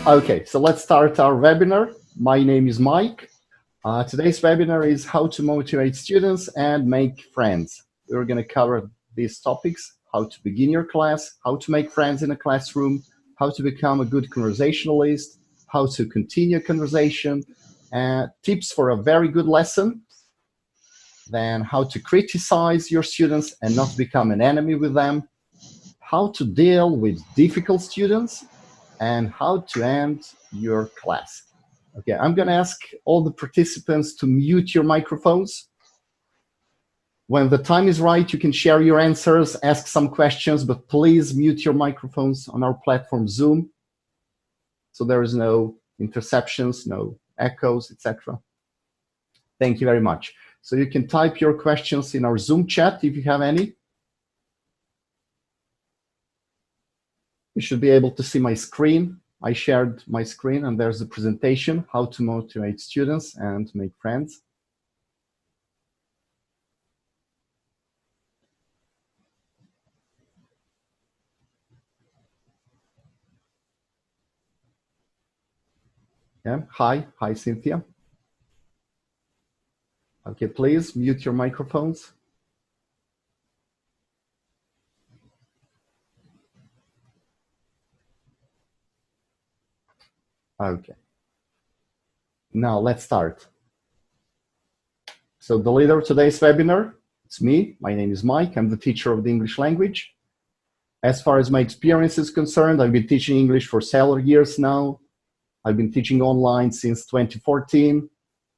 Okay, so let's start our webinar. My name is Mike. Today's webinar is how to motivate students and make friends. We're going to cover these topics: how to begin your class, how to make friends in a classroom, how to become a good conversationalist, how to continue a conversation, tips for a very good lesson, then how to criticize your students and not become an enemy with them, how to deal with difficult students, and how to end your class. Okay, I'm going to ask all the participants to mute your microphones. When the time is right, you can share your answers, ask some questions, but please mute your microphones on our platform Zoom, so there is no interceptions, no echoes, etc. Thank you very much. So you can type your questions in our Zoom chat if you have any. You should be able to see my screen. I shared my screen and there's a presentation, how to motivate students and make friends. Yeah. Hi, Cynthia. Okay, please mute your microphones. Okay. Now let's start. So the leader of today's webinar, it's me. My name is Mike. I'm the teacher of the English language. As far as my experience is concerned, I've been teaching English for several years now. I've been teaching online since 2014.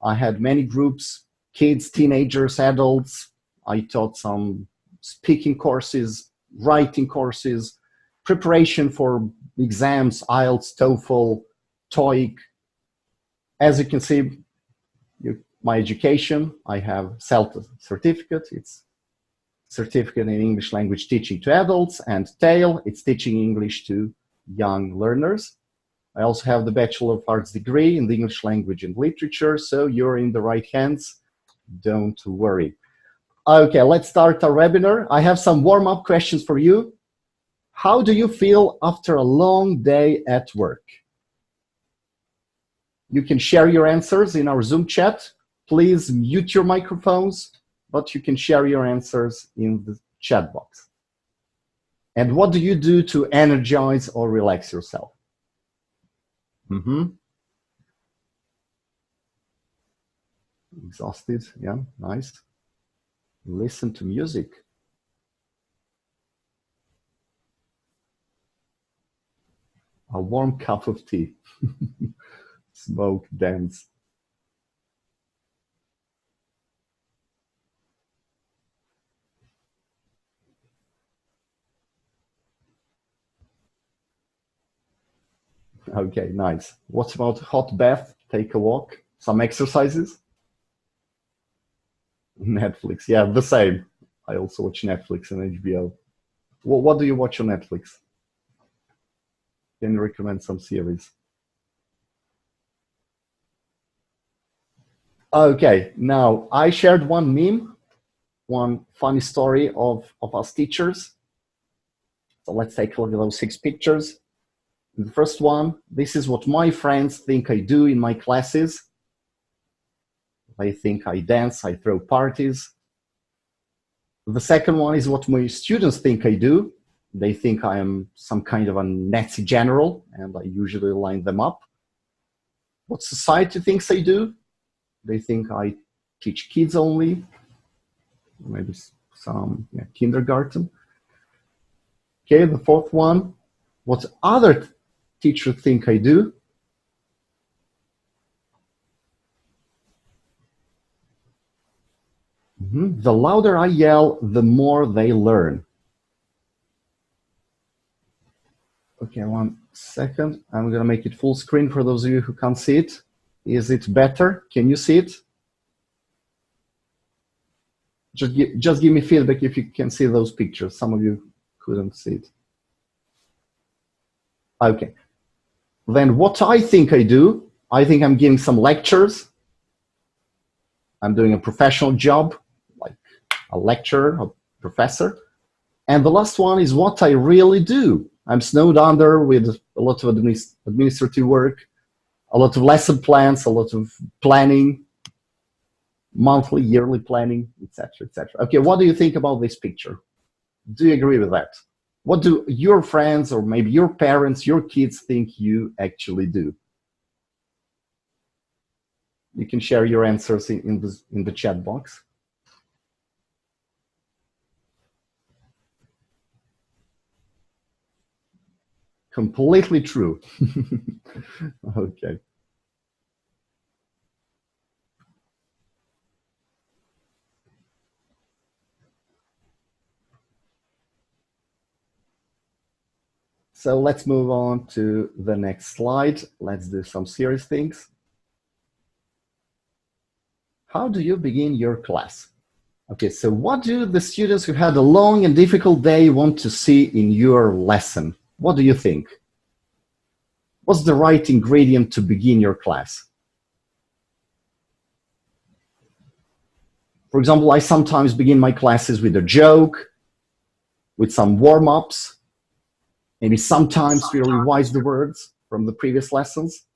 I had many groups, kids, teenagers, adults. I taught some speaking courses, writing courses, preparation for exams, IELTS, TOEFL, TOEIC. As you can see, my education, I have CELTA certificate. It's certificate in English language teaching to adults, and TALE, it's teaching English to young learners. I also have the Bachelor of Arts degree in the English language and literature, so you're in the right hands. Don't worry. Okay, let's start our webinar. I have some warm-up questions for you. How do you feel after a long day at work? You can share your answers in our Zoom chat. Please mute your microphones, but you can share your answers in the chat box. And what do you do to energize or relax yourself? Exhausted, yeah, nice. Listen to music. A warm cup of tea. Smoke, dance. Okay, nice. What about hot bath, take a walk, some exercises? Netflix, yeah, the same. I also watch Netflix and HBO. What do you watch on Netflix? Can you recommend some series? Okay, now I shared one meme, one funny story of us teachers. So let's take a look at those 6 pictures. The first one, this is what my friends think I do in my classes. They think I dance, I throw parties. The second one is what my students think I do. They think I am some kind of a Nazi general, and I usually line them up. What society thinks I do? They think I teach kids only, maybe some kindergarten. Okay, the fourth one, what other teachers think I do? The louder I yell, the more they learn. Okay, 1 second. I'm going to make it full screen for those of you who can't see it. Is it better? Can you see it? Just give me feedback if you can see those pictures. Some of you couldn't see it. Okay. Then what I think I do, I think I'm giving some lectures. I'm doing a professional job, like a lecturer, a professor. And the last one is what I really do. I'm snowed under with a lot of administrative work, a lot of lesson plans, a lot of planning, monthly, yearly planning, etc., etc. Okay, what do you think about this picture? Do you agree with that? What do your friends or maybe your parents, your kids think you actually do? You can share your answers in the chat box. Completely true. Okay. So let's move on to the next slide. Let's do some serious things. How do you begin your class? Okay, so what do the students who had a long and difficult day want to see in your lesson? What do you think? What's the right ingredient to begin your class? For example, I sometimes begin my classes with a joke, with some warm-ups, maybe sometimes we revise the words from the previous lessons.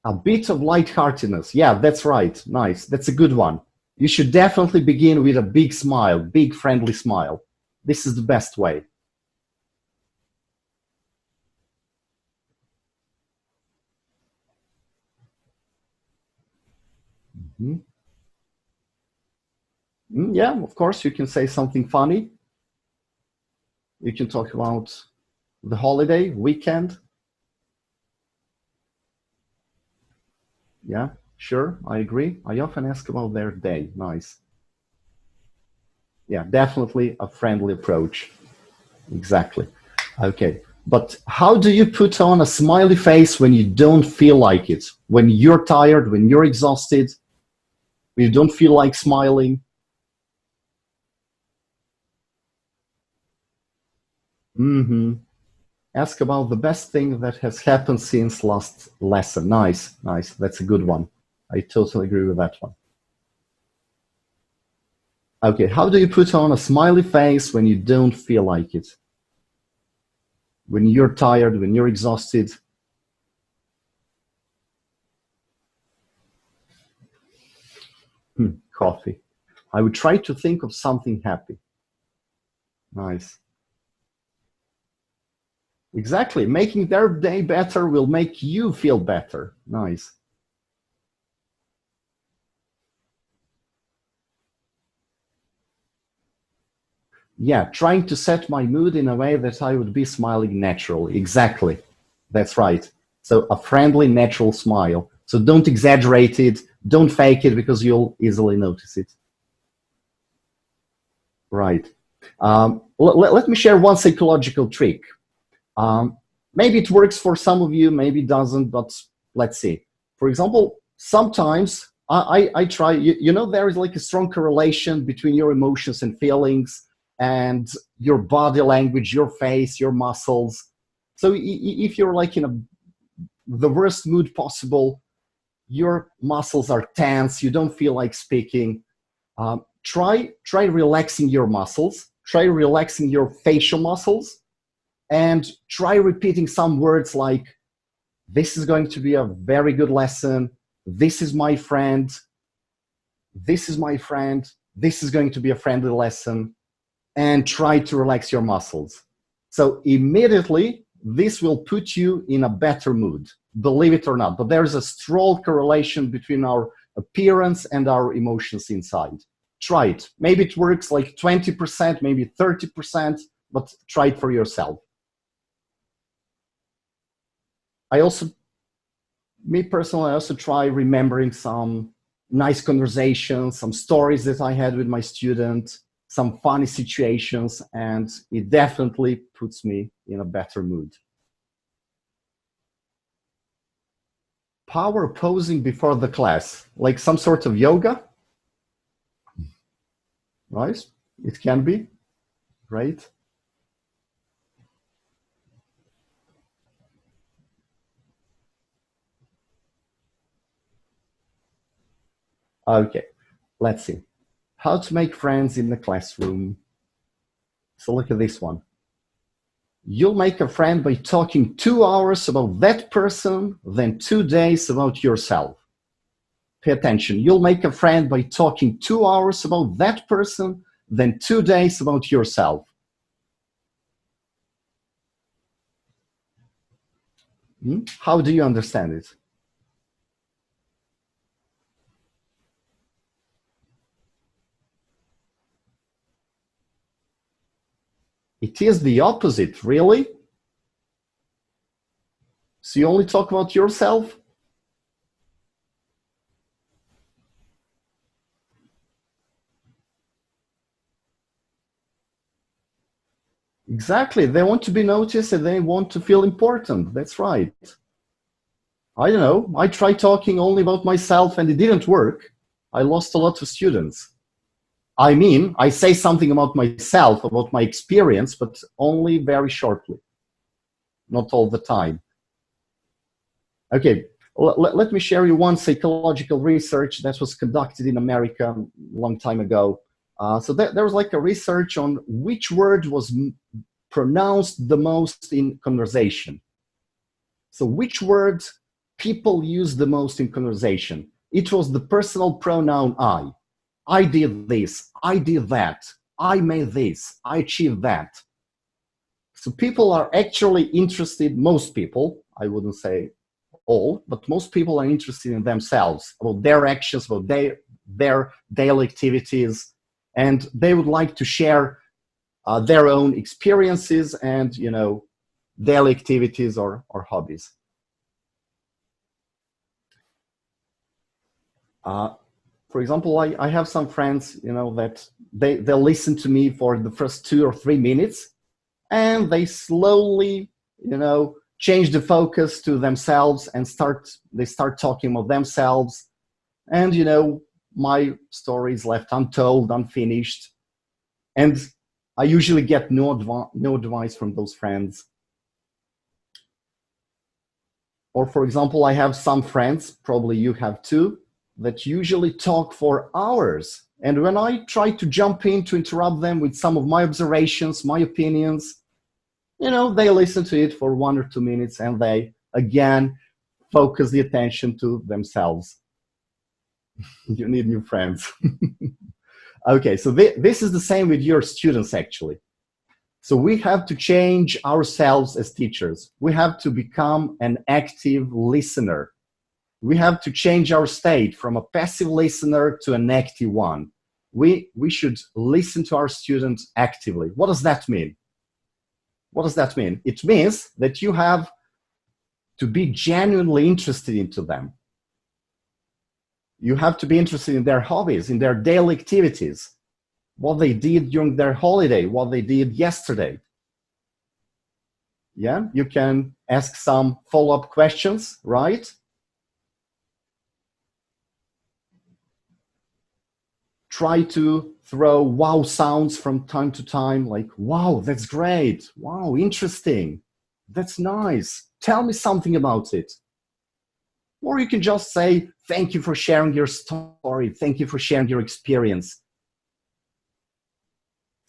A bit of lightheartedness. Yeah, that's right. Nice. That's a good one. You should definitely begin with a big smile, big friendly smile. This is the best way. Mm-hmm. Yeah, of course, you can say something funny. You can talk about the holiday, weekend. Yeah, sure, I agree. I often ask about their day. Nice. Yeah, definitely a friendly approach. Exactly. Okay. But how do you put on a smiley face when you don't feel like it? When you're tired, when you're exhausted, when you don't feel like smiling? Mm-hmm. Ask about the best thing that has happened since last lesson. Nice, nice. That's a good one. I totally agree with that one. Okay, how do you put on a smiley face when you don't feel like it? When you're tired, when you're exhausted? Coffee. I would try to think of something happy. Nice. Exactly. Making their day better will make you feel better. Nice. Yeah, trying to set my mood in a way that I would be smiling naturally. Exactly. That's right. So a friendly, natural smile. So don't exaggerate it. Don't fake it because you'll easily notice it. Right. Let me share one psychological trick. Um, Maybe it works for some of you, maybe it doesn't, but let's see. For example, sometimes I try, you know, there is like a strong correlation between your emotions and feelings and your body language, your face, your muscles. So if you're like in the worst mood possible, your muscles are tense, you don't feel like speaking. Try relaxing your muscles, try relaxing your facial muscles, and try repeating some words like, this is going to be a very good lesson. This is my friend. This is my friend. This is going to be a friendly lesson. And try to relax your muscles. So immediately, this will put you in a better mood, believe it or not. But there's a strong correlation between our appearance and our emotions inside. Try it. Maybe it works like 20%, maybe 30%, but try it for yourself. I also, me personally, I also try remembering some nice conversations, some stories that I had with my student, some funny situations, and it definitely puts me in a better mood. Power posing before the class, like some sort of yoga, right? It can be, right? Okay, let's see. How to make friends in the classroom. So look at this one. You'll make a friend by talking 2 hours about that person, then 2 days about yourself. Pay attention. You'll make a friend by talking 2 hours about that person, then 2 days about yourself. How do you understand it? It is the opposite, really? So you only talk about yourself? Exactly. They want to be noticed and they want to feel important. That's right. I don't know. I tried talking only about myself and it didn't work. I lost a lot of students. I mean, I say something about myself, about my experience, but only very shortly, not all the time. Okay, let me share you one psychological research that was conducted in America a long time ago. So there was like a research on which word was pronounced the most in conversation. So which word people use the most in conversation? It was the personal pronoun I. I did this, I did that, I made this, I achieved that. So people are actually interested, most people, I wouldn't say all, but most people are interested in themselves, about their actions, about their daily activities, and they would like to share their own experiences and, daily activities or hobbies. Uh, for example, I have some friends, that they listen to me for the first 2 or 3 minutes, and they slowly, change the focus to themselves and they start talking about themselves. And, my story is left untold, unfinished. And I usually get no advice from those friends. Or, for example, I have some friends, probably you have too, that usually talk for hours. And when I try to jump in to interrupt them with some of my observations, my opinions, they listen to it for 1 or 2 minutes and they again focus the attention to themselves. You need new friends. Okay, so this is the same with your students actually. So we have to change ourselves as teachers. We have to become an active listener. We have to change our state from a passive listener to an active one. We should listen to our students actively. What does that mean? What does that mean? It means that you have to be genuinely interested into them. You have to be interested in their hobbies, in their daily activities, what they did during their holiday, what they did yesterday. Yeah, you can ask some follow-up questions, right? Try to throw wow sounds from time to time, like, wow, that's great. Wow, interesting. That's nice. Tell me something about it. Or you can just say, thank you for sharing your story. Thank you for sharing your experience.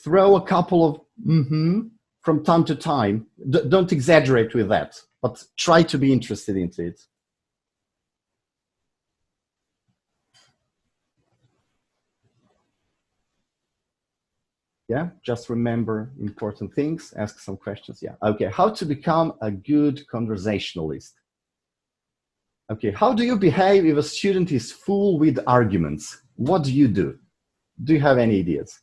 Throw a couple of from time to time. Don't exaggerate with that, but try to be interested into it. Yeah, just remember important things, ask some questions. Yeah, okay. How to become a good conversationalist? Okay, how do you behave if a student is full with arguments? What do you do? Do you have any ideas?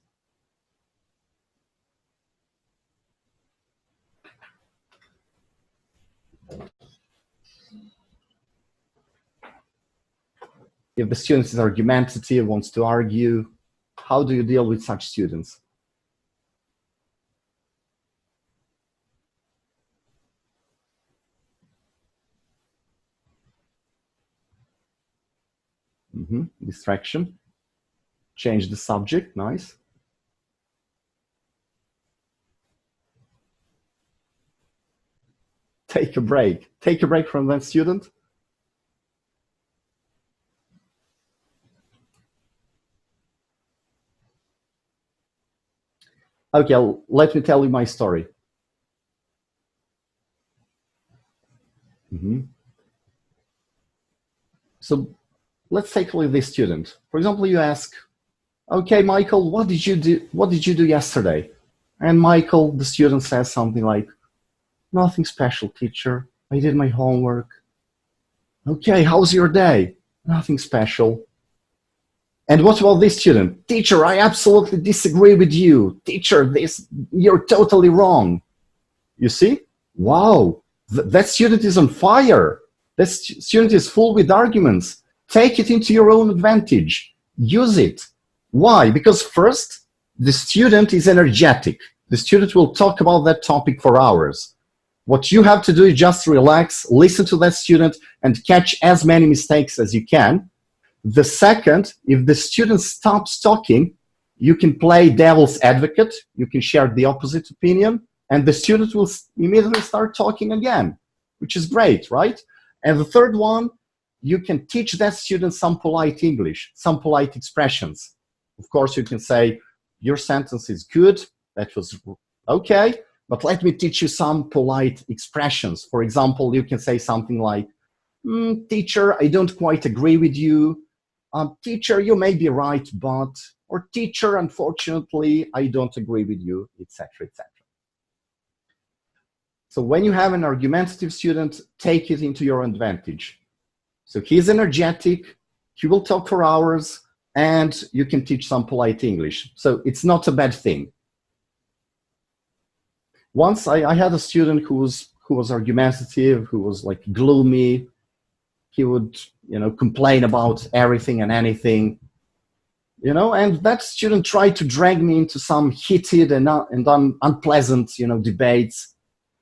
If the student is argumentative, wants to argue, how do you deal with such students? Distraction. Change the subject. Nice. Take a break. Take a break from that student. Okay, let me tell you my story. Mhm. So let's take a look at this student. For example, you ask, okay, Michael, what did you do? What did you do yesterday? And Michael, the student, says something like, nothing special, teacher. I did my homework. Okay, how's your day? Nothing special. And what about this student? Teacher, I absolutely disagree with you. Teacher, you're totally wrong. You see? Wow, that student is on fire. That student is full with arguments. Take it into your own advantage. Use it. Why? Because first, the student is energetic. The student will talk about that topic for hours. What you have to do is just relax, listen to that student, and catch as many mistakes as you can. The second, if the student stops talking, you can play devil's advocate. You can share the opposite opinion, and the student will immediately start talking again, which is great, right? And the third one, you can teach that student some polite English, some polite expressions. Of course, you can say, your sentence is good, that was okay, but let me teach you some polite expressions. For example, you can say something like, teacher, I don't quite agree with you. Teacher, you may be right, but, or teacher, unfortunately, I don't agree with you, etc., etc. So when you have an argumentative student, take it into your advantage. So he's energetic, he will talk for hours, and you can teach some polite English. So it's not a bad thing. Once I had a student who was argumentative, who was like gloomy. He would, complain about everything and anything, and that student tried to drag me into some heated and unpleasant, debates.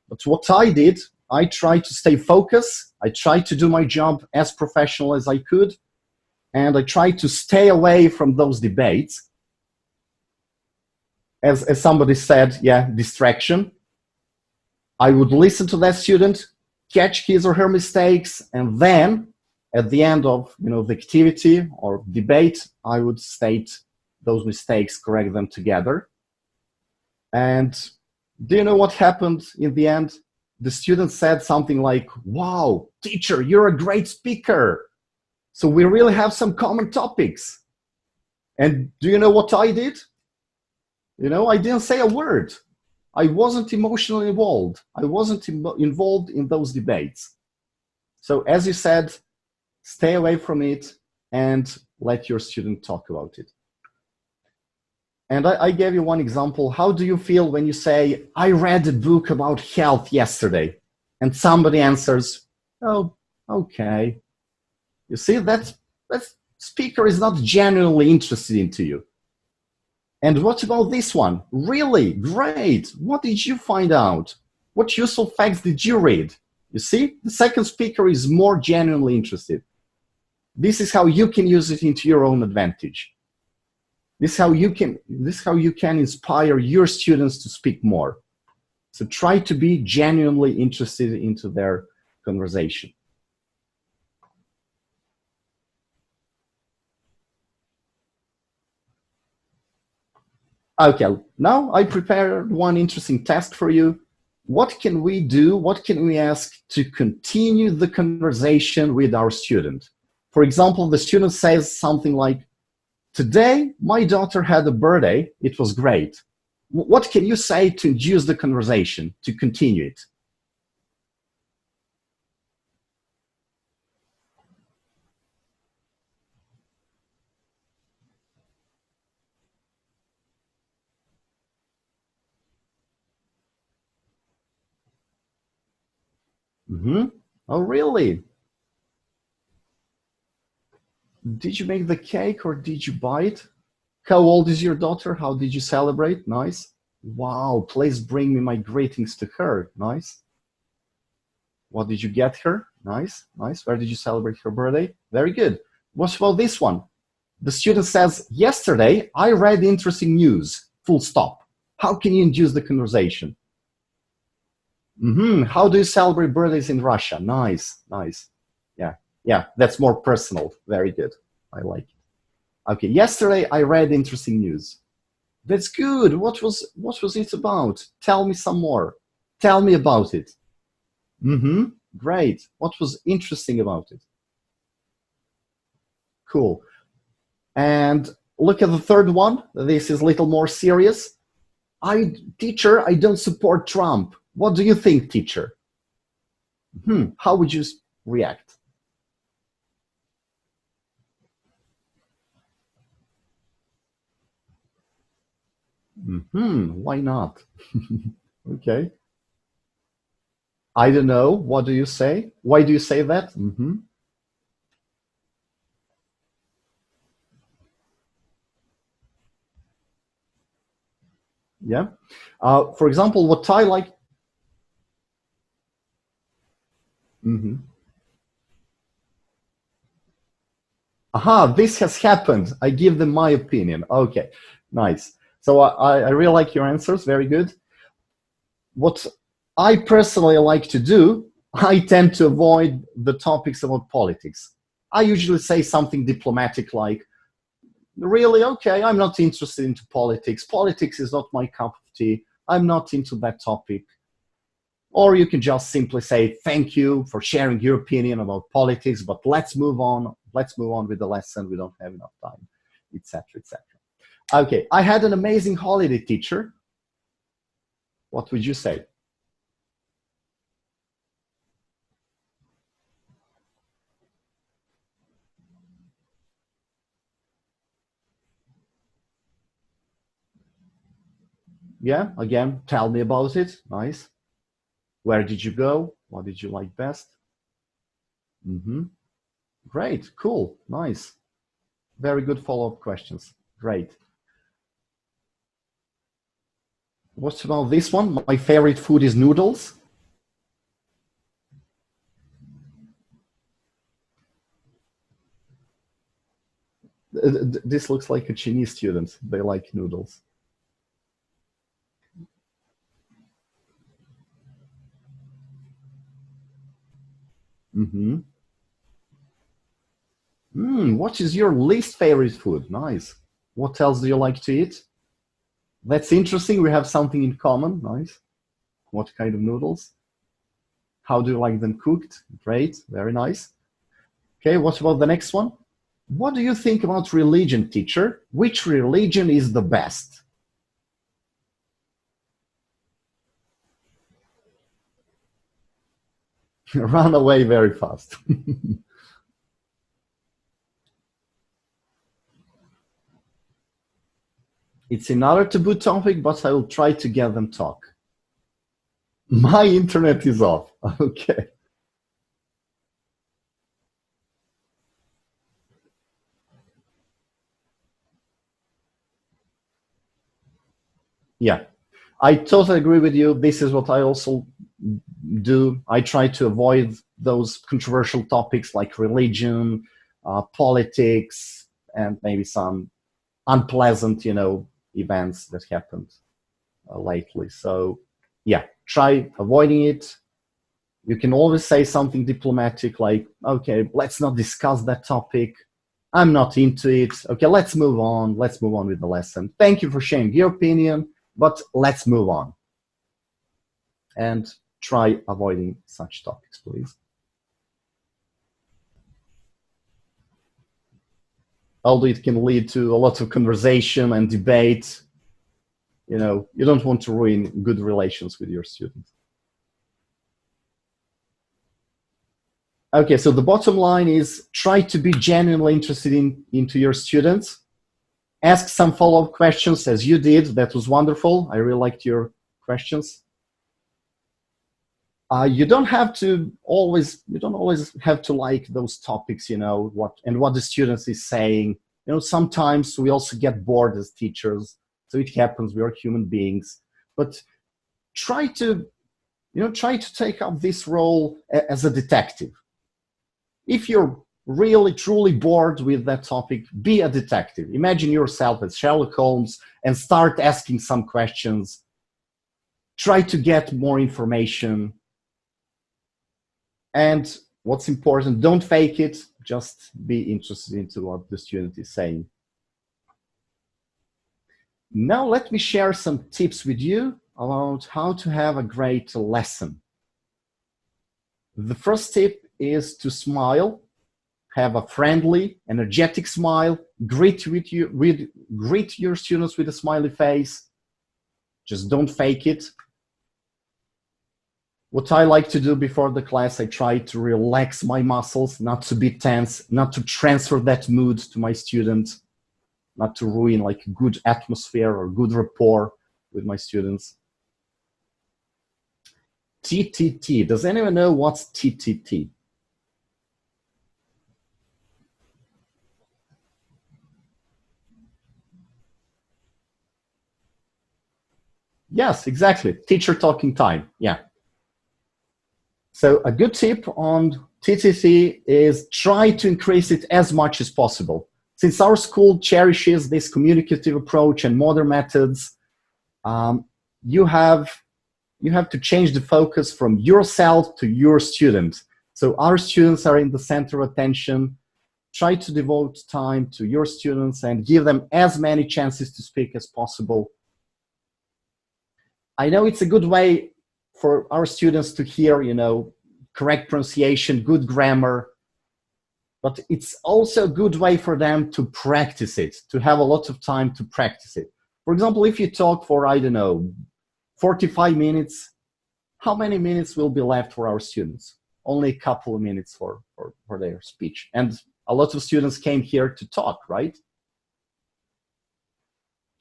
But what I did, I tried to stay focused. I tried to do my job as professional as I could. And I tried to stay away from those debates. As somebody said, yeah, distraction. I would listen to that student, catch his or her mistakes, and then at the end of the activity or debate, I would state those mistakes, correct them together. And do you know what happened in the end? The student said something like, wow, teacher, you're a great speaker. So we really have some common topics. And do you know what I did? I didn't say a word. I wasn't emotionally involved. I wasn't involved in those debates. So as you said, stay away from it and let your student talk about it. And I gave you one example. How do you feel when you say, I read a book about health yesterday, and somebody answers, oh, okay. You see, that speaker is not genuinely interested into you. And what about this one? Really? Great. What did you find out? What useful facts did you read? You see, the second speaker is more genuinely interested. This is how you can use it into your own advantage. This is how you can inspire your students to speak more. So try to be genuinely interested into their conversation. Okay, now I prepared one interesting task for you. What can we do? What can we ask to continue the conversation with our student? For example, the student says something like, today, my daughter had a birthday. It was great. What can you say to induce the conversation, to continue it? Mm-hmm. Oh, really? Did you make the cake or did you buy it? How old is your daughter? How did you celebrate? Nice. Wow, please bring me my greetings to her. Nice. What did you get her? Nice, nice. Where did you celebrate her birthday? Very good. What about this one? The student says, yesterday I read interesting news. Full stop. How can you induce the conversation? Mm-hmm. How do you celebrate birthdays in Russia? Nice, nice. Yeah, that's more personal. Very good. I like it. Okay, yesterday I read interesting news. That's good. What was it about? Tell me some more. Tell me about it. Mm-hmm. Great. What was interesting about it? Cool. And look at the third one. This is a little more serious. Teacher, I don't support Trump. What do you think, teacher? How would you react? Why not? Okay. I don't know. What do you say? Why do you say that? Yeah. For example, what I like. Aha, this has happened. I give them my opinion. Okay, nice. So I really like your answers. Very good. What I personally like to do, I tend to avoid the topics about politics. I usually say something diplomatic like, really, okay, I'm not interested into politics. Politics is not my cup of tea. I'm not into that topic. Or you can just simply say, thank you for sharing your opinion about politics, but let's move on. Let's move on with the lesson. We don't have enough time, etc., etc. Okay, I had an amazing holiday, teacher. What would you say? Yeah, again, tell me about it. Nice. Where did you go? What did you like best? Great, cool, nice. Very good follow-up questions. Great. What about this one? My favorite food is noodles. This looks like a Chinese student. They like noodles. What is your least favorite food? Nice. What else do you like to eat? That's interesting. We have something in common. Nice. What kind of noodles? How do you like them cooked? Great. Very nice. Okay, what about the next one? What do you think about religion, teacher? Which religion is the best? Run away very fast. It's another taboo topic, but I will try to get them talk. My internet is off. Okay. Yeah, I totally agree with you. This is what I also do. I try to avoid those controversial topics like religion, politics, and maybe some unpleasant, events that happened lately. So, yeah, try avoiding it. You can always say something diplomatic like, okay, let's not discuss that topic. I'm not into it. Okay, let's move on. Let's move on with the lesson. Thank you for sharing your opinion, but let's move on. And try avoiding such topics, please. Although it can lead to a lot of conversation and debate, you don't want to ruin good relations with your students. Okay, so the bottom line is try to be genuinely interested into your students. Ask some follow-up questions as you did. That was wonderful. I really liked your questions. You don't always have to like those topics, what the students is saying. Sometimes we also get bored as teachers. So it happens, we are human beings. But try to, try to take up this role as a detective. If you're really truly bored with that topic, be a detective. Imagine yourself as Sherlock Holmes and start asking some questions. Try to get more information. And what's important, don't fake it, just be interested into what the student is saying. Now let me share some tips with you about how to have a great lesson. The first tip is to smile, have a friendly, energetic smile, greet your students with a smiley face. Just don't fake it. What I like to do before the class, I try to relax my muscles, not to be tense, not to transfer that mood to my student, not to ruin like good atmosphere or good rapport with my students. TTT. Does anyone know what's TTT? Yes, exactly. Teacher talking time. Yeah. So a good tip on TTT is try to increase it as much as possible. Since our school cherishes this communicative approach and modern methods, you have to change the focus from yourself to your student. So our students are in the center of attention. Try to devote time to your students and give them as many chances to speak as possible. I know it's a good way for our students to hear, correct pronunciation, good grammar, but it's also a good way for them to practice it, to have a lot of time to practice it. For example, if you talk for, 45 minutes, how many minutes will be left for our students? Only a couple of minutes for their speech. And a lot of students came here to talk, right?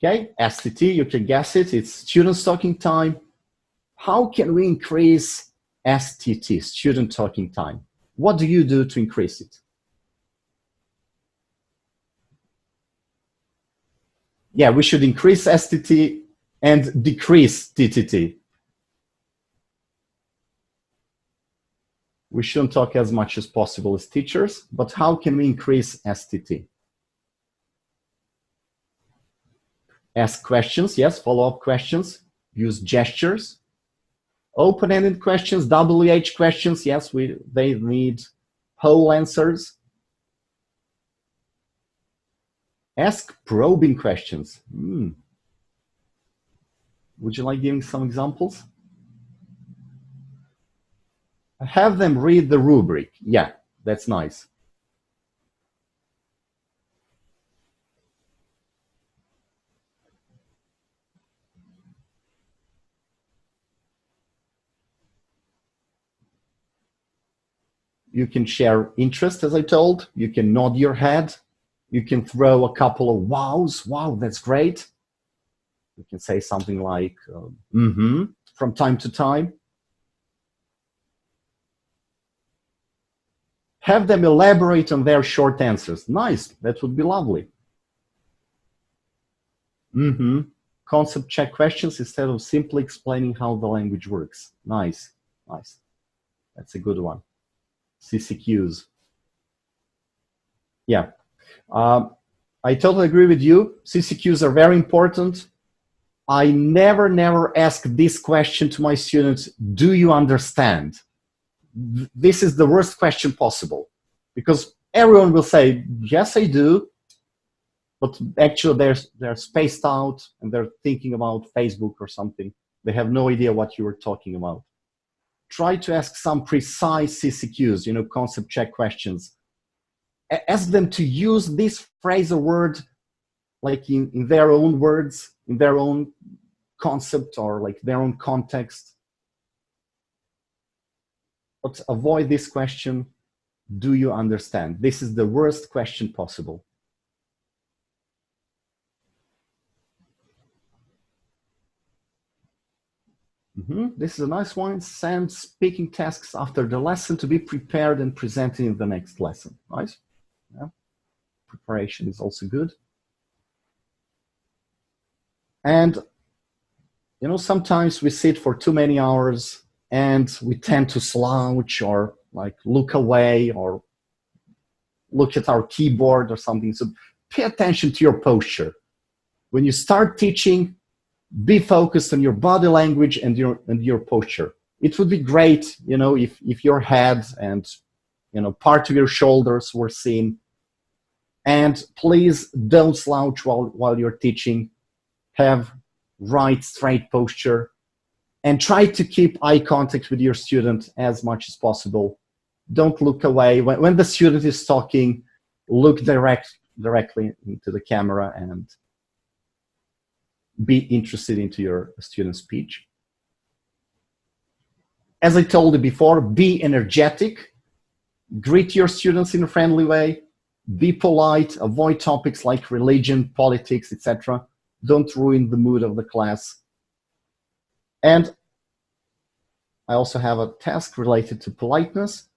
Okay, STT, you can guess it, it's students talking time. How can we increase STT, student talking time? What do you do to increase it? Yeah, we should increase STT and decrease TTT. We shouldn't talk as much as possible as teachers, but how can we increase STT? Ask questions, yes, follow-up questions. Use gestures. Open-ended questions, WH questions, yes, they need whole answers. Ask probing questions. Would you like giving some examples? Have them read the rubric. Yeah, that's nice. You can share interest, as I told. You can nod your head. You can throw a couple of wows. Wow, that's great. You can say something like, from time to time. Have them elaborate on their short answers. Nice, that would be lovely. Concept check questions instead of simply explaining how the language works. Nice, nice. That's a good one. CCQs. Yeah. I totally agree with you. CCQs are very important. I never ask this question to my students, do you understand? This is the worst question possible because everyone will say, yes, I do. But actually they're spaced out and they're thinking about Facebook or something. They have no idea what you were talking about. Try to ask some precise CCQs, concept check questions. Ask them to use this phrase or word like in their own words, in their own concept or like their own context. But avoid this question, do you understand? This is the worst question possible. This is a nice one. Send speaking tasks after the lesson to be prepared and presented in the next lesson. Nice. Yeah. Preparation is also good. And sometimes we sit for too many hours and we tend to slouch or like look away or look at our keyboard or something. So pay attention to your posture. When you start teaching, be focused on your body language and your posture. It would be great, if your head and part of your shoulders were seen. And please don't slouch while you're teaching. Have right, straight posture. And try to keep eye contact with your student as much as possible. Don't look away. When the student is talking, look directly into the camera and be interested into your student's speech. As I told you before, be energetic. Greet your students in a friendly way. Be polite. Avoid topics like religion, politics, etc. Don't ruin the mood of the class. And I also have a task related to politeness.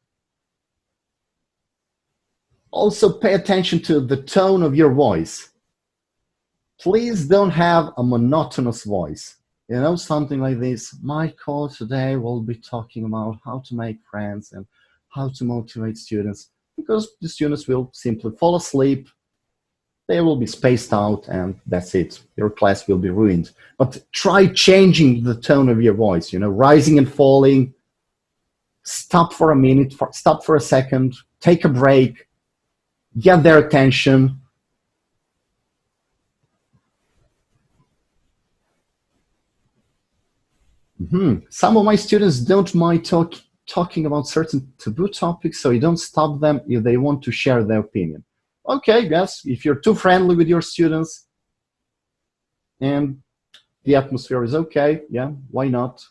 Also pay attention to the tone of your voice. Please don't have a monotonous voice. You know, something like this. Michael, today we'll be talking about how to make friends and how to motivate students, because the students will simply fall asleep. They will be spaced out and that's it. Your class will be ruined. But try changing the tone of your voice, you know, rising and falling. Stop for a minute, stop for a second, take a break, get their attention. Some of my students don't mind talking about certain taboo topics, so you don't stop them if they want to share their opinion. Okay, yes, if you're too friendly with your students and the atmosphere is okay, yeah, why not?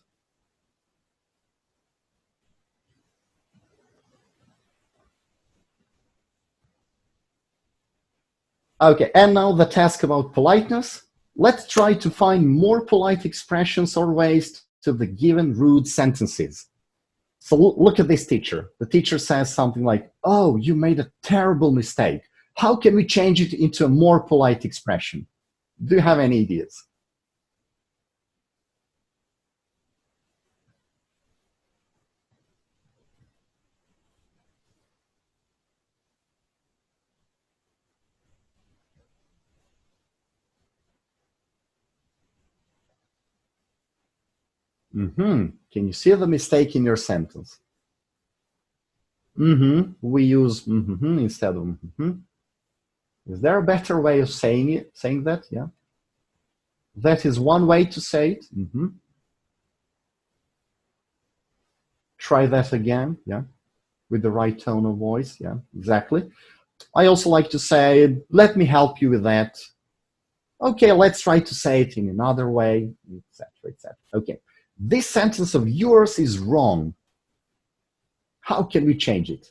Okay, and now the task about politeness. Let's try to find more polite expressions or ways to the given rude sentences. So look at this teacher. The teacher says something like, "Oh, you made a terrible mistake. How can we change it into a more polite expression?" Do you have any ideas? Can you see the mistake in your sentence? We use instead of Is there a better way of saying that? Yeah. That is one way to say it. Try that again. Yeah. With the right tone of voice. Yeah, exactly. I also like to say, let me help you with that. Okay, let's try to say it in another way, etc., etc. Okay, this sentence of yours is wrong. How can we change it?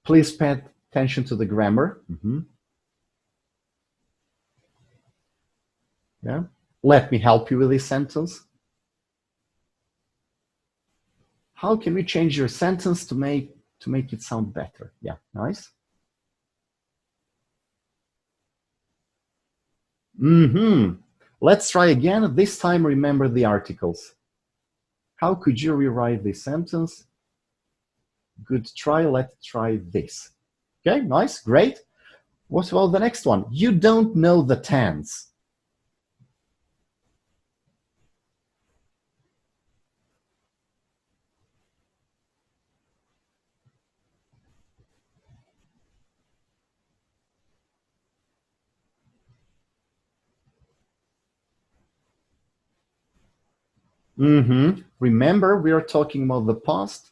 Please pay attention to the grammar. Yeah. Let me help you with this sentence. How can we change your sentence to make it sound better? Yeah, nice. Let's try again. This time, remember the articles. How could you rewrite this sentence? Good try. Let's try this. Okay, nice, great. What about the next one? You don't know the tense. Remember, we are talking about the past.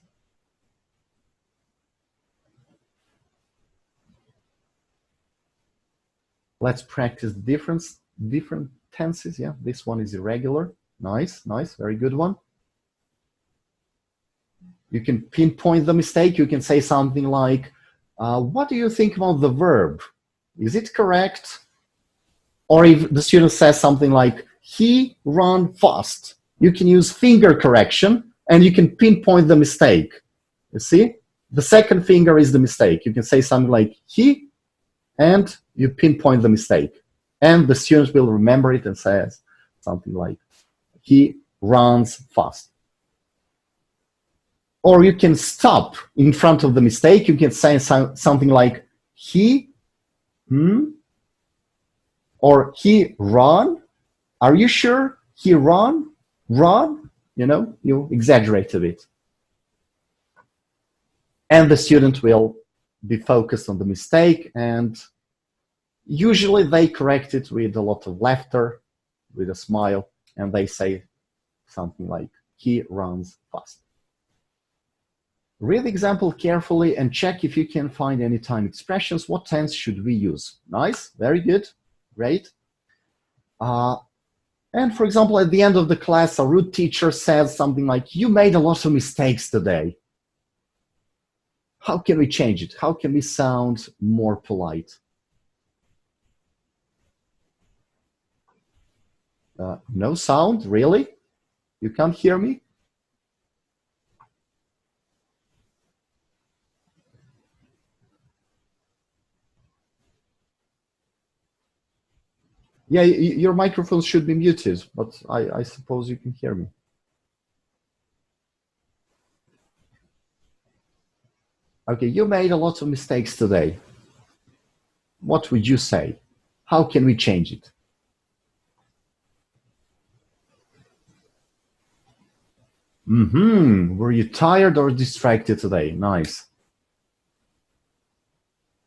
Let's practice different tenses. Yeah, this one is irregular. Nice, nice, very good one. You can pinpoint the mistake. You can say something like, what do you think about the verb? Is it correct? Or if the student says something like, he ran fast, you can use finger correction and you can pinpoint the mistake. You see? The second finger is the mistake. You can say something like, he, and you pinpoint the mistake. And the students will remember it and says something like, he runs fast. Or you can stop in front of the mistake. You can say something like, he, or he run. Are you sure he run? Run? You know, you exaggerate a bit. and the student will be focused on the mistake, and usually they correct it with a lot of laughter, with a smile, and they say something like, he runs fast. Read the example carefully and check if you can find any time expressions. What tense should we use? Nice, very good, great. And for example, at the end of the class, a rude teacher says something like, you made a lot of mistakes today. How can we change it? How can we sound more polite? No sound, really? You can't hear me? Yeah, your microphone should be muted, but I suppose you can hear me. Okay, you made a lot of mistakes today. What would you say? How can we change it? Were you tired or distracted today? Nice.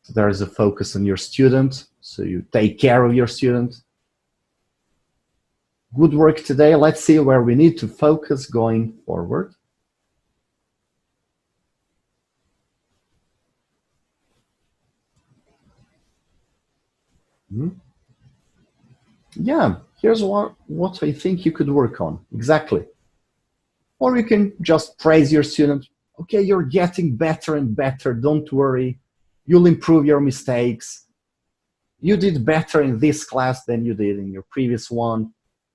So there is a focus on your student, so you take care of your student. Good work today. Let's see where we need to focus going forward. Yeah, here's what I think you could work on. Exactly. Or you can just praise your student. Okay, you're getting better and better. Don't worry. You'll improve your mistakes. You did better in this class than you did in your previous one.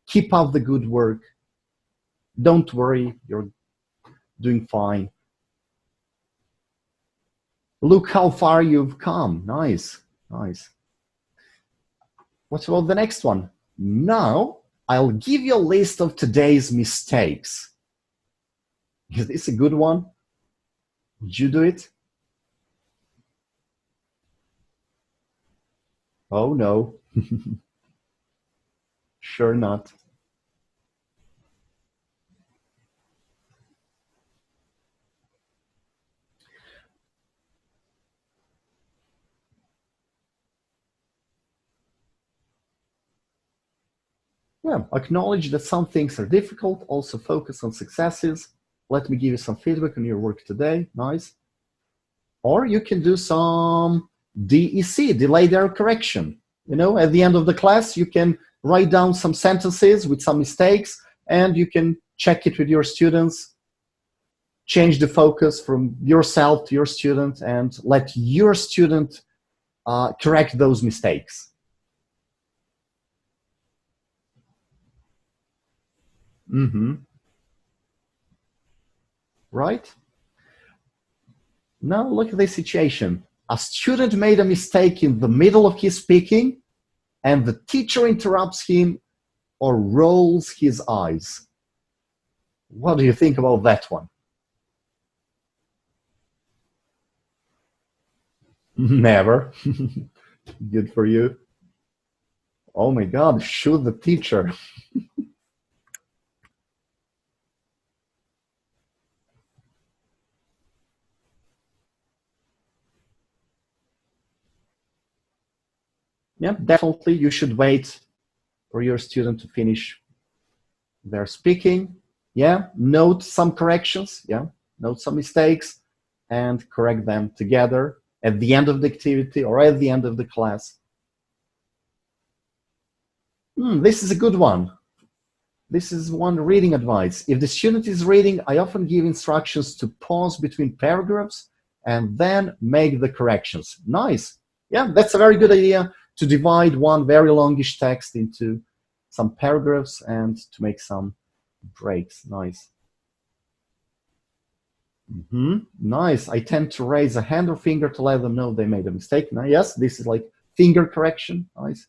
Keep up the good work. Don't worry, you're doing fine. Look how far you've come. Nice, nice. What about the next one? Now, I'll give you a list of today's mistakes. Is this a good one? Would you do it? Oh, no. Sure not. Yeah, acknowledge that some things are difficult. Also focus on successes. Let me give you some feedback on your work today. Nice. Or you can do some DEC, delayed error correction. You know, at the end of the class, you can write down some sentences with some mistakes, and you can check it with your students, change the focus from yourself to your student, and let your student correct those mistakes. Right? Now look at this situation. A student made a mistake in the middle of his speaking, and the teacher interrupts him or rolls his eyes. What do you think about that one? Never. Good for you. Oh my God, shoot the teacher. Yeah, definitely you should wait for your student to finish their speaking. Yeah, note some corrections. Yeah, note some mistakes and correct them together at the end of the activity or at the end of the class. This is a good one. This is one reading advice. If the student is reading, I often give instructions to pause between paragraphs and then make the corrections. Nice. Yeah, that's a very good idea, to divide one very longish text into some paragraphs and to make some breaks. Nice. Nice. I tend to raise a hand or finger to let them know they made a mistake. Now, yes, this is like finger correction. Nice.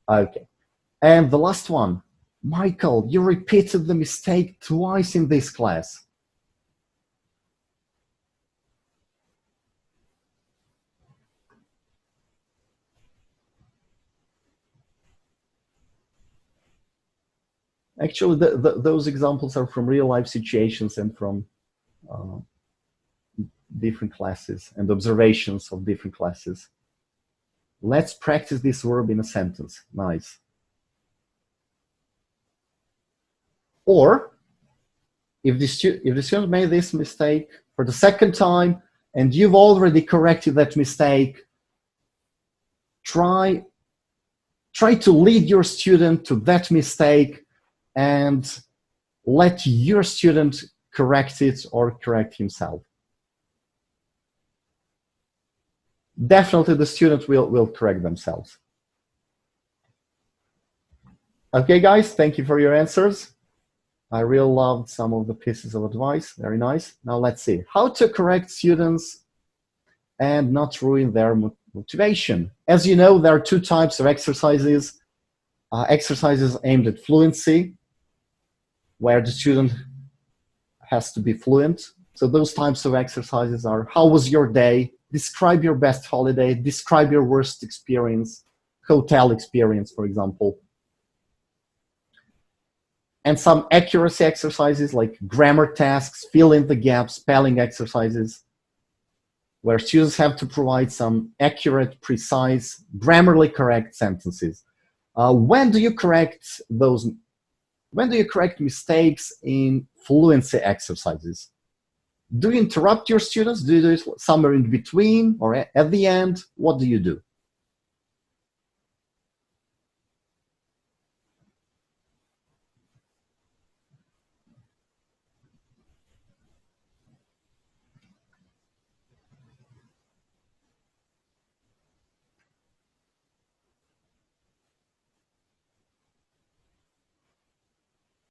Okay. And the last one. Michael, you repeated the mistake twice in this class. Actually, those examples are from real life situations and from different classes and observations of different classes. Let's practice this verb in a sentence. Nice. Or if the student made this mistake for the second time and you've already corrected that mistake, try to lead your student to that mistake and let your student correct it or correct himself. Definitely the student will correct themselves. Okay, guys, thank you for your answers. I really loved some of the pieces of advice. Very nice. Now let's see. How to correct students and not ruin their motivation. As you know, there are two types of exercises. Exercises aimed at fluency, where the student has to be fluent. So those types of exercises are: how was your day? Describe your best holiday. Describe your worst experience, hotel experience, for example. And some accuracy exercises like grammar tasks, fill in the gaps, spelling exercises, where students have to provide some accurate, precise, grammarly correct sentences. When do you correct those? When do you correct mistakes in fluency exercises? Do you interrupt your students? Do you do it somewhere in between or at the end? What do you do?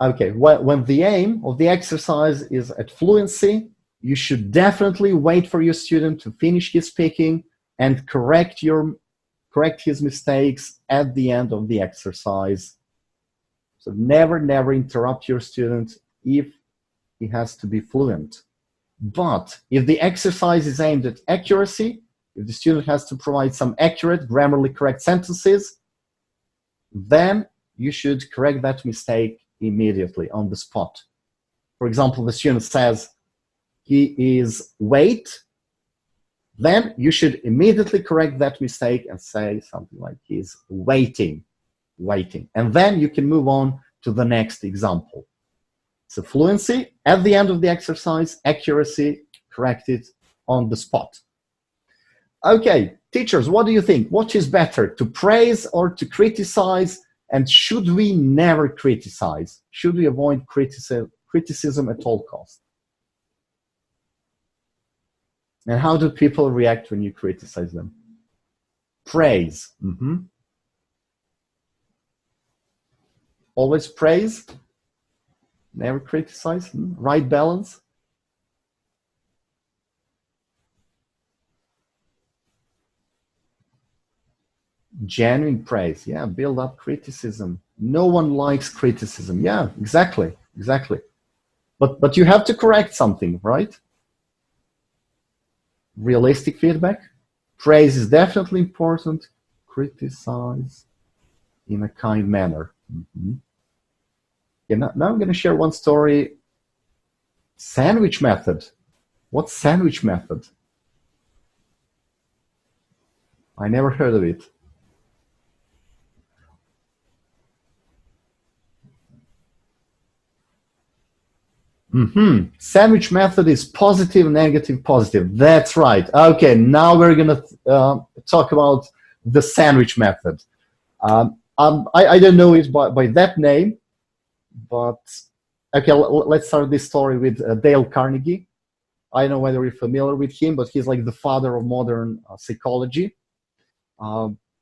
Okay, when the aim of the exercise is at fluency, you should definitely wait for your student to finish his speaking and correct his mistakes at the end of the exercise. So never interrupt your student if he has to be fluent. But if the exercise is aimed at accuracy, if the student has to provide some accurate, grammarly correct sentences, then you should correct that mistake immediately on the spot. For example, the student says he is weight, then you should immediately correct that mistake and say something like he's waiting. And then you can move on to the next example. So fluency at the end of the exercise, accuracy, correct it on the spot. Okay, teachers, what do you think? What is better, to praise or to criticize? And should we never criticize? Should we avoid criticism at all costs? And how do people react when you criticize them? Praise. Always praise, never criticize. Right balance. Genuine praise. Yeah, build up criticism. No one likes criticism. Yeah, exactly. But you have to correct something, right? Realistic feedback. Praise is definitely important. Criticize in a kind manner. Okay, now I'm going to share one story. Sandwich method. What's sandwich method? I never heard of it. Sandwich method is positive, negative, positive. That's right. Okay, now we're going to talk about the sandwich method. I don't know it by that name, but okay, let's start this story with Dale Carnegie. I don't know whether you're familiar with him, but he's like the father of modern psychology.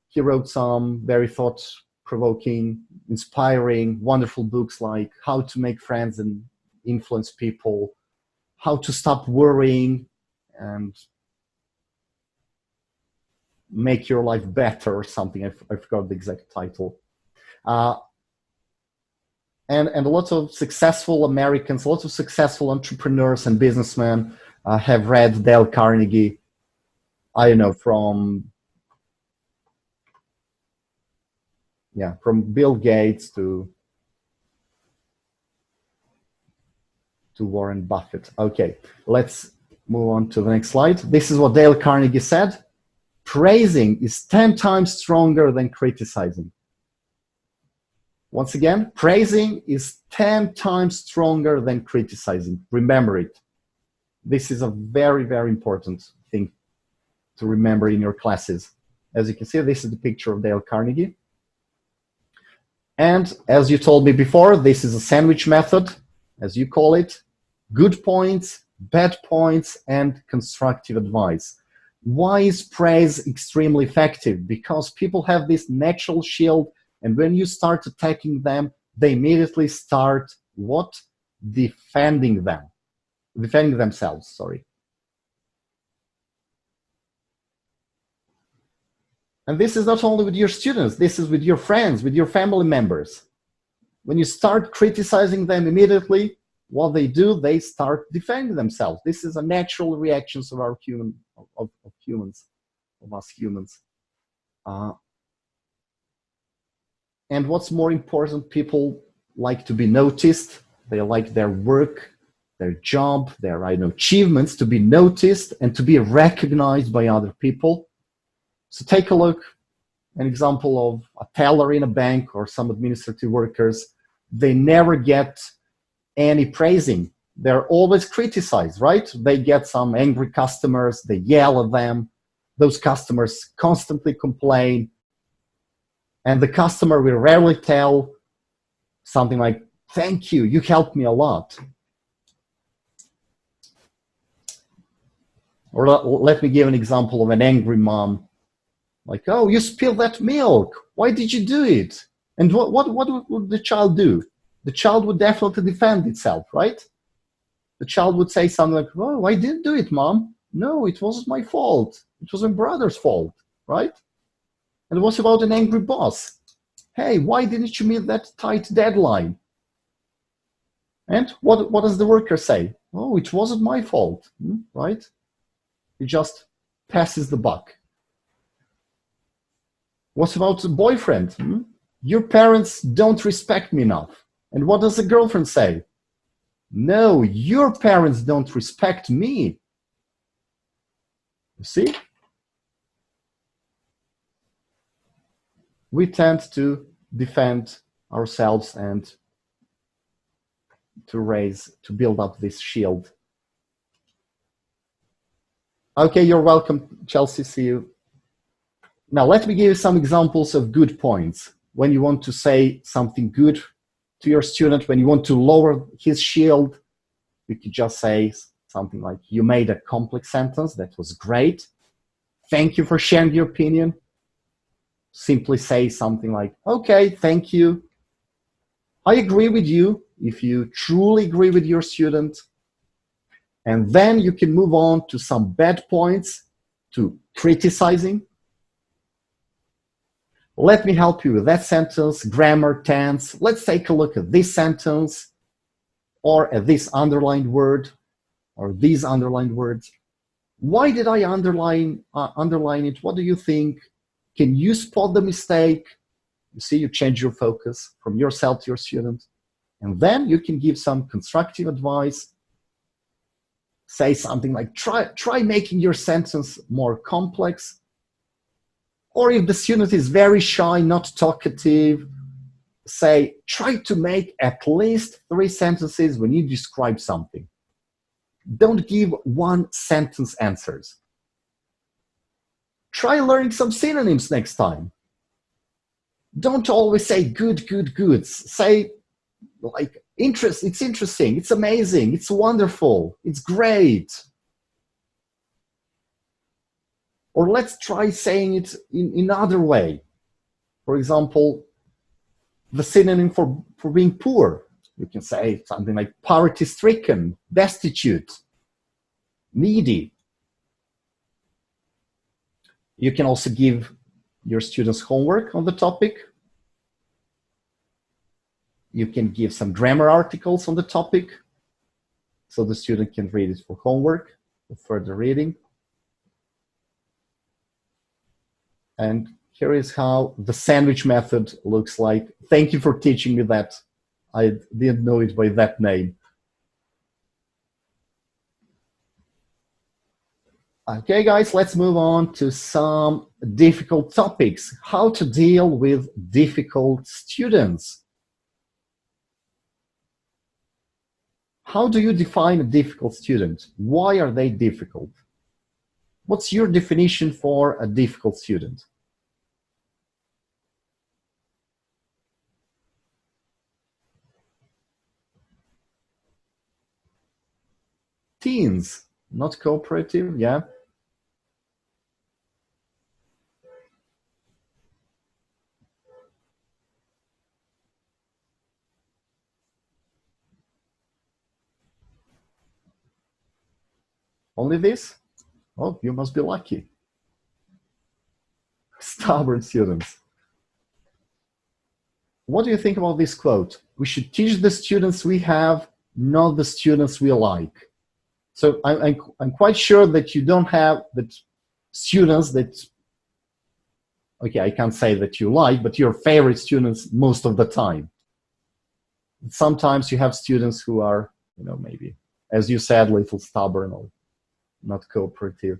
He wrote some very thought-provoking, inspiring, wonderful books like How to Make Friends and Influence People, How to Stop Worrying and Make Your Life Better, or something. I forgot the exact title. And a lot of successful Americans, a lot of successful entrepreneurs and businessmen have read Dale Carnegie. I don't know, from Bill Gates to Warren Buffett. Okay, let's move on to the next slide. This is what Dale Carnegie said. Praising is 10 times stronger than criticizing. Once again, praising is 10 times stronger than criticizing. Remember it. This is a very, very important thing to remember in your classes. As you can see, this is the picture of Dale Carnegie. And as you told me before, this is a sandwich method, as you call it. Good points, bad points, and constructive advice. Why is praise extremely effective? Because people have this natural shield, and when you start attacking them, they immediately start what? Defending themselves, sorry. And this is not only with your students, this is with your friends, with your family members. When you start criticizing them immediately, what they do, they start defending themselves. This is a natural reaction of our humans, of us humans. And what's more important, people like to be noticed. They like their work, their job, their achievements to be noticed and to be recognized by other people. So take a look, an example of a teller in a bank or some administrative workers. They never get any praising. They're always criticized, right? They get some angry customers, they yell at them. Those customers constantly complain. And the customer will rarely tell something like, thank you, you helped me a lot. Or let me give an example of an angry mom. Like, oh, you spilled that milk. Why did you do it? And what would the child do? The child would definitely defend itself, right? The child would say something like, oh, I didn't do it, mom. No, it wasn't my fault. It was my brother's fault, right? And what about an angry boss? Hey, why didn't you meet that tight deadline? And what does the worker say? Oh, it wasn't my fault, right? He just passes the buck. What about the boyfriend? Your parents don't respect me enough. And what does the girlfriend say? No, your parents don't respect me. You see? We tend to defend ourselves and to build up this shield. Okay, you're welcome, Chelsea, see you. Now, let me give you some examples of good points. When you want to say something good to your student, when you want to lower his shield, you could just say something like, you made a complex sentence, that was great. Thank you for sharing your opinion. Simply say something like, okay, thank you. I agree with you if you truly agree with your student. And then you can move on to some bad points, to criticizing. Let me help you with that sentence, grammar, tense. Let's take a look at this sentence or at this underlined word or these underlined words. Why did I underline it? What do you think? Can you spot the mistake? You see, you change your focus from yourself to your student. And then you can give some constructive advice. Say something like, try making your sentence more complex. Or if the student is very shy, not talkative, say, try to make at least 3 sentences when you describe something. Don't give one sentence answers. Try learning some synonyms next time. Don't always say good, good, good. Say like, it's interesting, it's amazing, it's wonderful, it's great. Or let's try saying it in another way. For example, the synonym for being poor. You can say something like poverty-stricken, destitute, needy. You can also give your students homework on the topic. You can give some grammar articles on the topic so the student can read it for homework, for further reading. And here is how the sandwich method looks like. Thank you for teaching me that. I didn't know it by that name. Okay, guys, let's move on to some difficult topics. How to deal with difficult students. How do you define a difficult student? Why are they difficult? What's your definition for a difficult student? Teens, not cooperative, yeah. Only this? Oh, you must be lucky. Stubborn students. What do you think about this quote? We should teach the students we have, not the students we like. So I'm quite sure that you don't have that students that, okay, I can't say that you like, but your favorite students most of the time. Sometimes you have students who are, maybe, as you said, a little stubborn or not cooperative.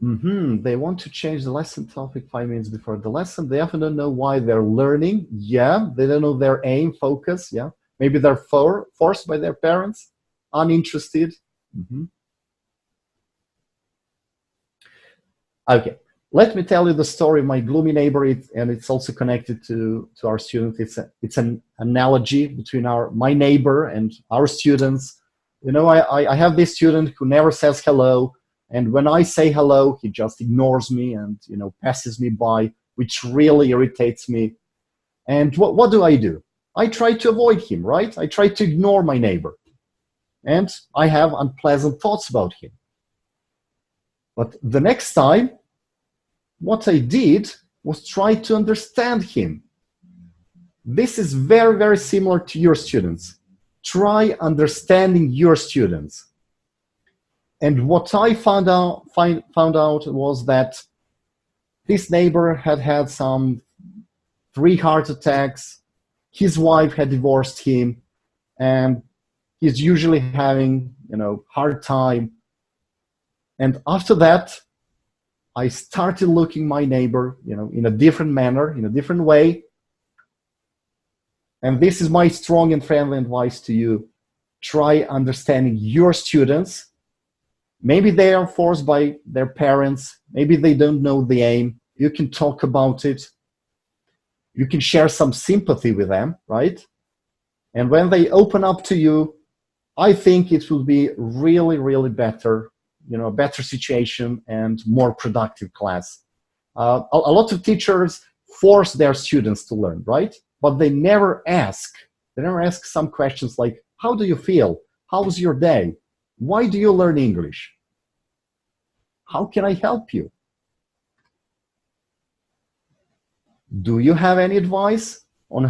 They want to change the lesson topic 5 minutes before the lesson. They often don't know why they're learning. Yeah, they don't know their aim, focus. Yeah, maybe they're forced by their parents, uninterested. Okay, let me tell you the story of my gloomy neighbor, and it's also connected to our student. It's an analogy between my neighbor and our students. I have this student who never says hello, and when I say hello, he just ignores me and passes me by, which really irritates me. And what do? I try to avoid him, right? I try to ignore my neighbor, and I have unpleasant thoughts about him. But the next time, what I did was try to understand him. This is very, very similar to your students. Try understanding your students. And what I found out was that this neighbor had had some 3 heart attacks. His wife had divorced him, and he's usually having, hard time. And after that, I started looking my neighbor, in a different manner, in a different way. And this is my strong and friendly advice to you. Try understanding your students. Maybe they are forced by their parents. Maybe they don't know the aim. You can talk about it. You can share some sympathy with them, right? And when they open up to you, I think it will be really, really better, a better situation and more productive class. A lot of teachers force their students to learn, right? But they never ask. They never ask some questions like, how do you feel? How's your day? Why do you learn English? How can I help you? Do you have any advice on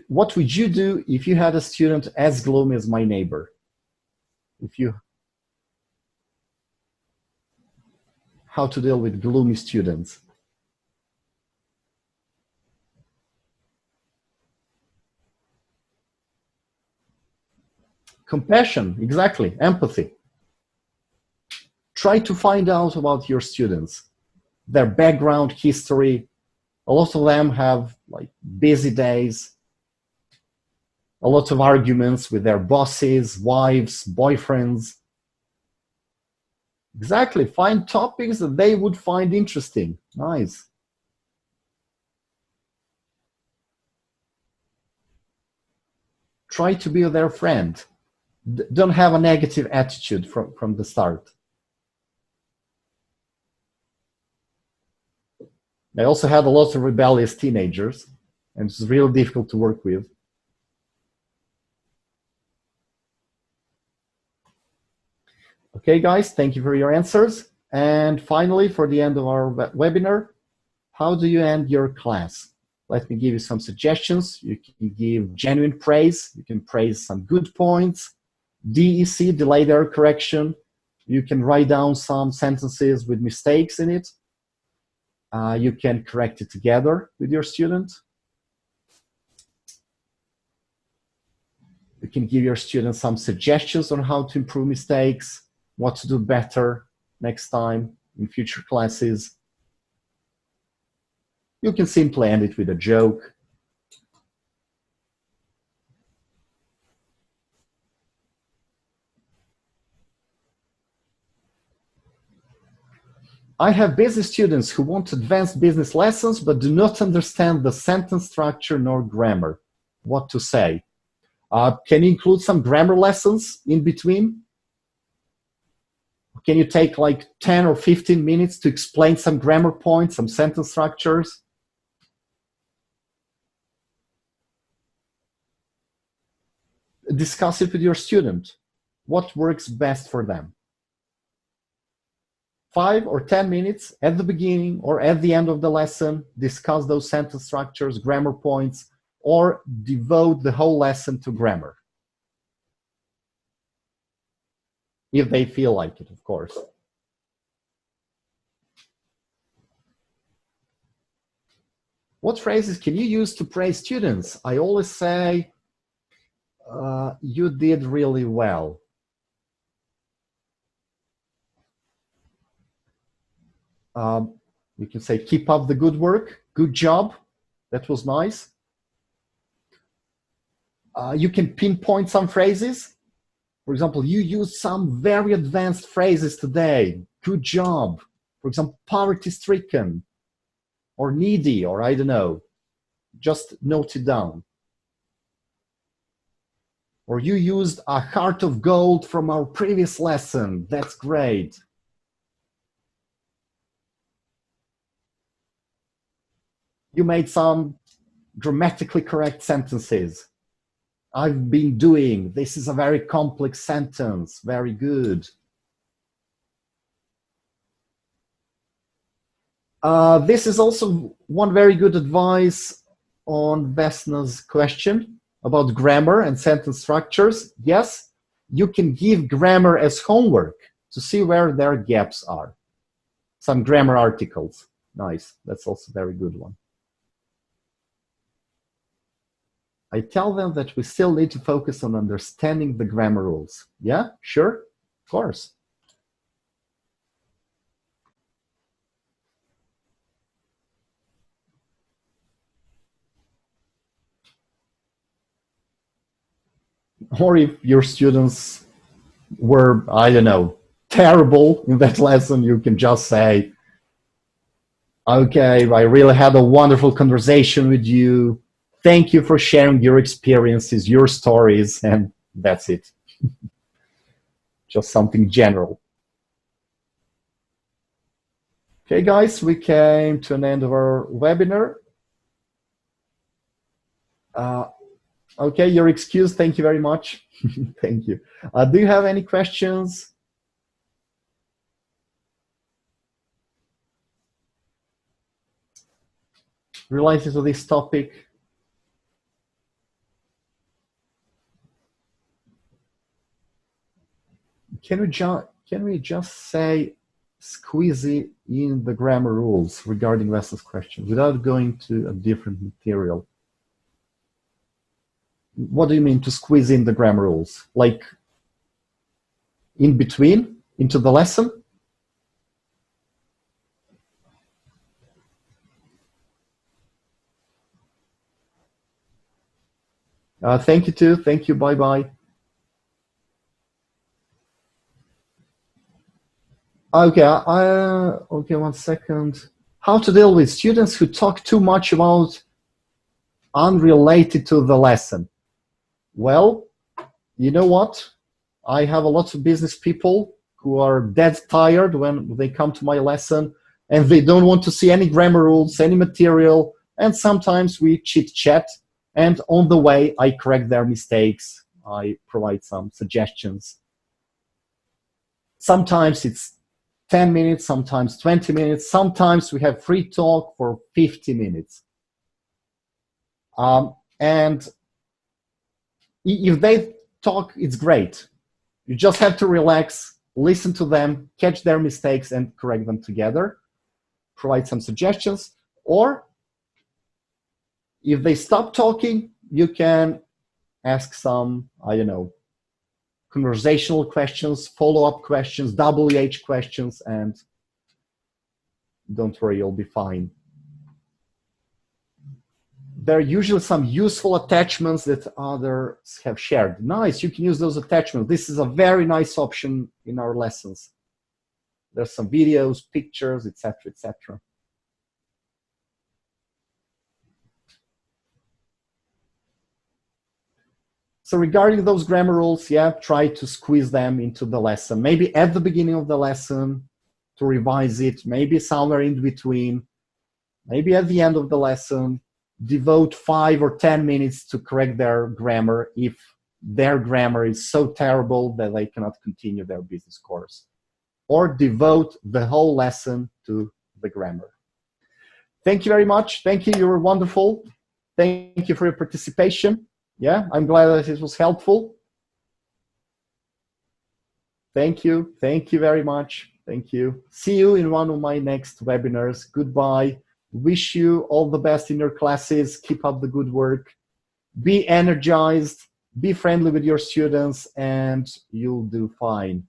what would you do if you had a student as gloomy as my neighbor? How to deal with gloomy students? Compassion, exactly, empathy. Try to find out about your students, their background, history. A lot of them have busy days, a lot of arguments with their bosses, wives, boyfriends. Exactly, find topics that they would find interesting. Nice. Try to be their friend. Don't have a negative attitude from the start. I also had a lot of rebellious teenagers, and it's really difficult to work with. Okay, guys, thank you for your answers. And finally, for the end of our webinar, how do you end your class? Let me give you some suggestions. You can give genuine praise. You can praise some good points. DEC, delayed error correction. You can write down some sentences with mistakes in it. You can correct it together with your student. You can give your students some suggestions on how to improve mistakes, what to do better next time in future classes. You can simply end it with a joke. I have business students who want advanced business lessons but do not understand the sentence structure nor grammar. What to say? Can you include some grammar lessons in between? Can you take like 10 or 15 minutes to explain some grammar points, some sentence structures? Discuss it with your student. What works best for them? 5 or 10 minutes at the beginning or at the end of the lesson, discuss those sentence structures, grammar points, or devote the whole lesson to grammar. If they feel like it, of course. What phrases can you use to praise students? I always say, you did really well. You can say, keep up the good work, good job, that was nice. You can pinpoint some phrases. For example, you used some very advanced phrases today. Good job. For example, poverty-stricken or needy, or I don't know. Just note it down. Or you used a heart of gold from our previous lesson. That's great. You made some grammatically correct sentences. I've been doing. This is a very complex sentence. Very good. This is also one very good advice on Vesna's question about grammar and sentence structures. Yes, you can give grammar as homework to see where their gaps are. Some grammar articles. Nice. That's also a very good one. I tell them that we still need to focus on understanding the grammar rules. Yeah, sure, of course. Or if your students were, I don't know, terrible in that lesson, you can just say, okay, I really had a wonderful conversation with you. Thank you for sharing your experiences, your stories, and that's it. Just something general. Okay, guys, we came to an end of our webinar. Okay, you're excused. Thank you very much. Thank you. Do you have any questions? Related to this topic? Can we just say squeeze it in the grammar rules regarding Vesna's question without going to a different material? What do you mean to squeeze in the grammar rules? Like in between, into the lesson? Thank you too. Thank you. Bye-bye. Okay, okay, 1 second. How to deal with students who talk too much about unrelated to the lesson? Well, you know what? I have a lot of business people who are dead tired when they come to my lesson and they don't want to see any grammar rules, any material, and sometimes we chit-chat, and on the way I correct their mistakes. I provide some suggestions. Sometimes it's 10 minutes, sometimes 20 minutes, sometimes we have free talk for 50 minutes. And if they talk, it's great. You just have to relax, listen to them, catch their mistakes, and correct them together, provide some suggestions. Or if they stop talking, you can ask some, I don't know, conversational questions, follow-up questions, WH questions, and don't worry, you'll be fine. There are usually some useful attachments that others have shared. Nice, you can use those attachments. This is a very nice option in our lessons. There's some videos, pictures, etc., etc. So regarding those grammar rules, yeah, try to squeeze them into the lesson. Maybe at the beginning of the lesson to revise it, maybe somewhere in between, maybe at the end of the lesson, devote 5 or 10 minutes to correct their grammar if their grammar is so terrible that they cannot continue their business course. Or devote the whole lesson to the grammar. Thank you very much. Thank you. You were wonderful. Thank you for your participation. Yeah, I'm glad that it was helpful. Thank you. Thank you very much. Thank you. See you in one of my next webinars. Goodbye. Wish you all the best in your classes. Keep up the good work. Be energized. Be friendly with your students, and you'll do fine.